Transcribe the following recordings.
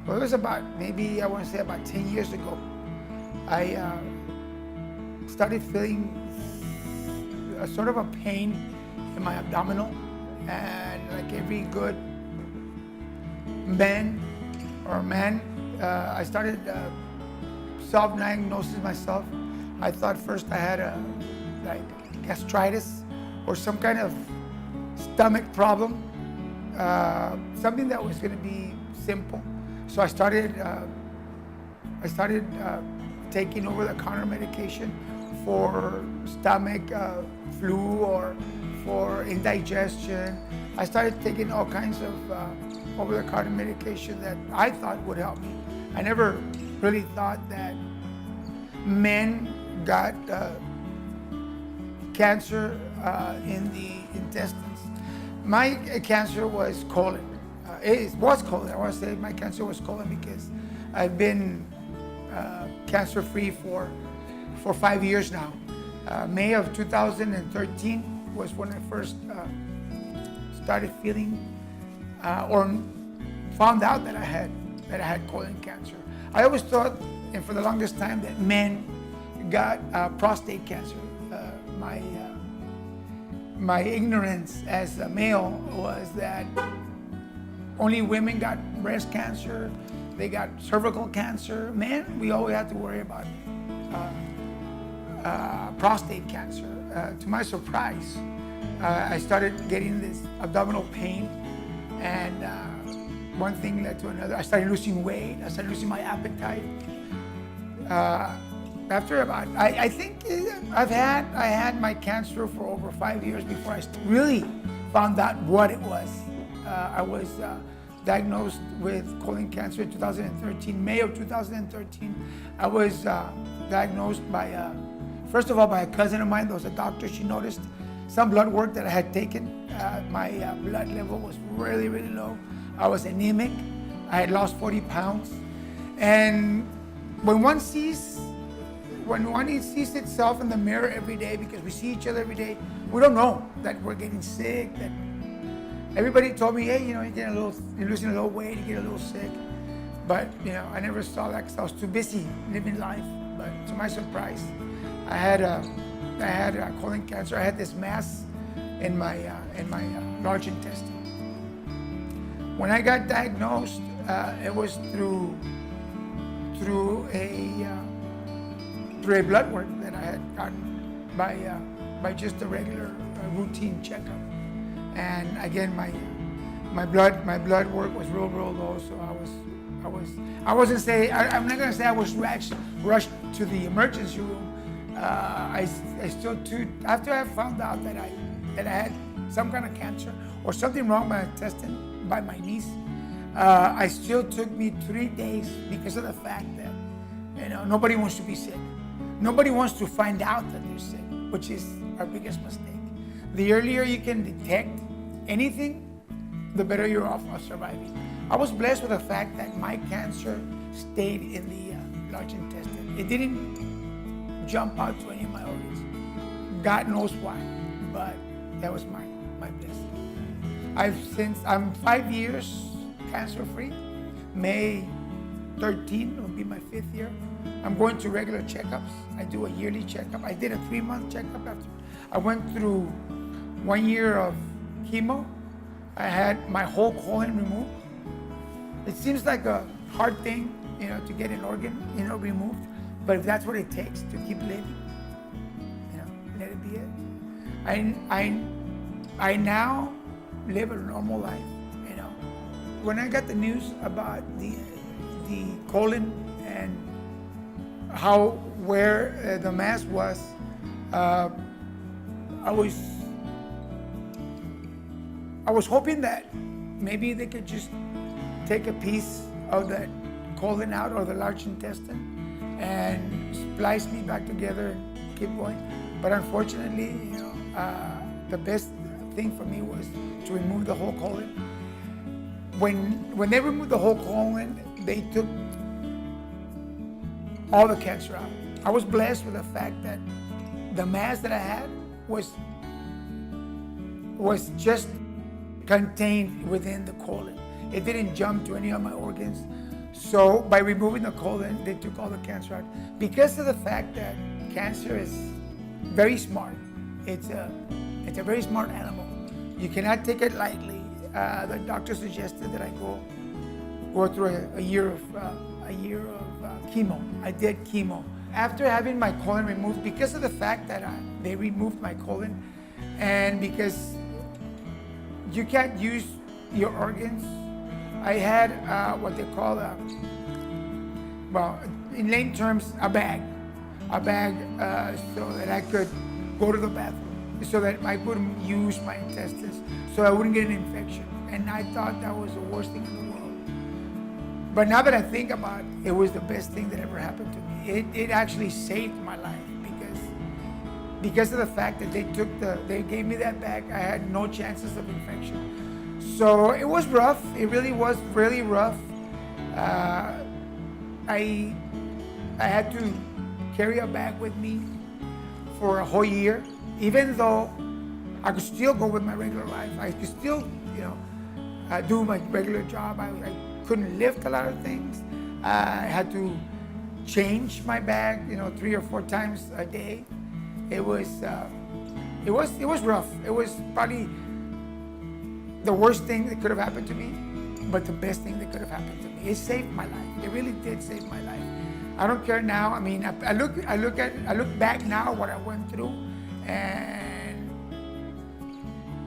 Well, it was about maybe I want to say about 10 years ago. I started feeling a sort of a pain in my abdominal, and like every good man, I started self-diagnosing myself. I thought first I had a like gastritis or some kind of stomach problem, something that was going to be simple. So I started taking over-the-counter medication for stomach flu or for indigestion. I started taking all kinds of over-the-counter medication that I thought would help me. I never really thought that men got cancer in the intestines. My cancer was colon. It was colon. I want to say my cancer was colon because I've been cancer-free for 5 years now. May of 2013 was when I first started feeling or found out that I had colon cancer. I always thought, and for the longest time, that men got prostate cancer. My ignorance as a male was that only women got breast cancer, they got cervical cancer. Men, we always had to worry about prostate cancer. To my surprise, I started getting this abdominal pain, and one thing led to another. I started losing weight. I started losing my appetite. After about, I think I had my cancer for over 5 years before I really found out what it was. I was diagnosed with colon cancer in 2013, May of 2013. I was diagnosed by, first of all, by a cousin of mine that was a doctor. She noticed some blood work that I had taken. My blood level was really, really low. I was anemic. I had lost 40 pounds. And when one sees itself in the mirror every day, because we see each other every day, we don't know that we're getting sick. That everybody told me, hey, you're losing a little weight, you get a little sick. But I never saw that because I was too busy living life. But to my surprise, I had colon cancer. I had this mass in my large intestine. When I got diagnosed, it was through a blood work that I had gotten by just a regular routine checkup. And again, my blood work was real low. So I'm not gonna say I was rushed to the emergency room. I still after I found out that I had some kind of cancer or something wrong with my intestine by my niece. I still took me 3 days because of the fact that nobody wants to be sick. Nobody wants to find out that they're sick, which is our biggest mistake. The earlier you can detect anything, the better you're off of surviving. I was blessed with the fact that my cancer stayed in the large intestine. It didn't jump out to any of my organs. God knows why, but that was my blessing. I'm 5 years cancer-free. May 13 will be my 5th year. I'm going to regular checkups. I do a yearly checkup. I did a 3-month checkup after. I went through 1 year of chemo. I had my whole colon removed. It seems like a hard thing, to get an organ, removed. But if that's what it takes to keep living, let it be it. I now live a normal life. When I got the news about the colon and where the mass was, I was hoping that maybe they could just take a piece of that colon out or the large intestine and splice me back together and keep going. But unfortunately, the best thing for me was to remove the whole colon. When they removed the whole colon, they took all the cancer out. I was blessed with the fact that the mass that I had was just contained within the colon. It didn't jump to any of my organs. So by removing the colon, they took all the cancer out. Because of the fact that cancer is very smart. It's a very smart animal. You cannot take it lightly. The doctor suggested that I go through a year of chemo. I did chemo. After having my colon removed, because of the fact that they removed my colon, and because you can't use your organs, I had what they call well, in lame terms, a bag so that I could go to the bathroom, so that I couldn't use my intestines, so I wouldn't get an infection. And I thought that was the worst thing in the world. But now that I think about it, it was the best thing that ever happened to me. It actually saved my life because of the fact that they gave me that bag. I had no chances of infection. So it was rough. It really was really rough. I had to carry a bag with me for a whole year, even though I could still go with my regular life. I could still, do my regular job. I couldn't lift a lot of things. I had to change my bag, 3 or 4 times a day. It was rough. It was probably the worst thing that could have happened to me, but the best thing that could have happened to me. It saved my life. It really did save my life. I don't care now. I mean, I look back now what I went through, and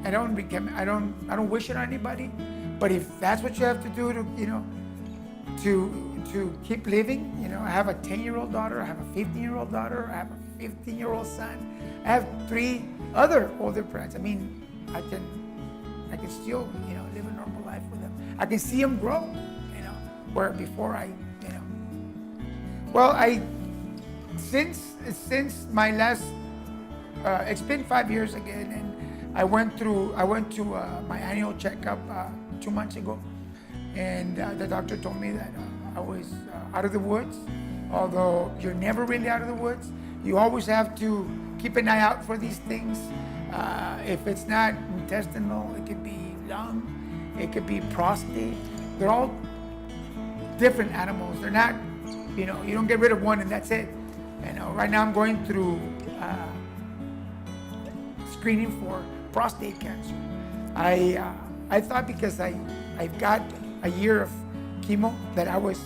I don't wish it on anybody. But if that's what you have to do to keep living, I have a 10-year-old daughter, I have a 15-year-old daughter, I have a 15-year-old son, I have 3 other older parents. I mean, I can still, live a normal life with them. I can see them grow, where before since my last, it's been 5 years again, and I went to my annual checkup 2 months ago, and the doctor told me that I was out of the woods. Although you're never really out of the woods, you always have to keep an eye out for these things. If it's not intestinal, it could be lung, it could be prostate. They're all different animals. They're not, you don't get rid of one and that's it. Right now I'm going through screening for prostate cancer. I thought because I've got a year of chemo that I was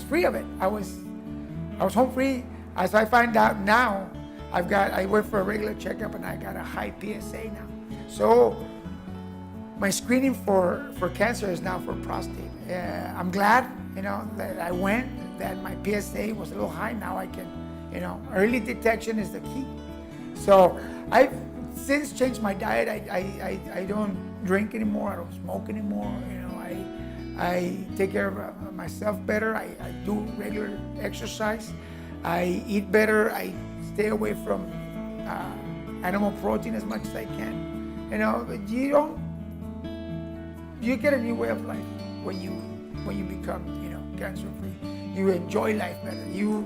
free of it. I was home free. As I find out now, I went for a regular checkup and I got a high PSA now. So my screening for cancer is now for prostate. I'm glad, that I went, that my PSA was a little high. Now I can, early detection is the key. So I've since changed my diet. I don't drink anymore. I don't smoke anymore. I take care of myself better. I do regular exercise. I eat better. I stay away from animal protein as much as I can. You get a new way of life when you become, cancer free. You enjoy life better. You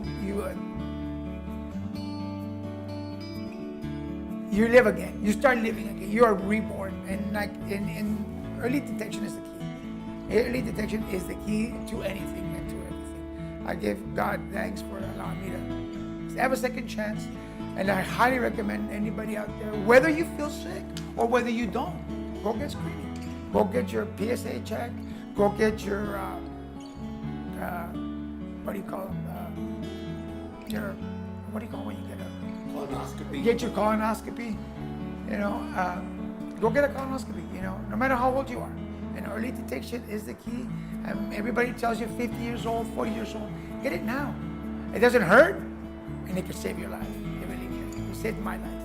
live again. You start living again. You are reborn, and in early detection is the key. Early detection is the key to anything and to everything. I give God thanks for allowing me to have a second chance, and I highly recommend anybody out there, whether you feel sick or whether you don't, go get screening. Go get your PSA check. Go get your what do you call them? What do you call when you get a colonoscopy? Get your colonoscopy. Go get a colonoscopy. No matter how old you are. And early detection is the key. Everybody tells you 50 years old, 40 years old. Get it now. It doesn't hurt, and it can save your life. It really can. It saved my life.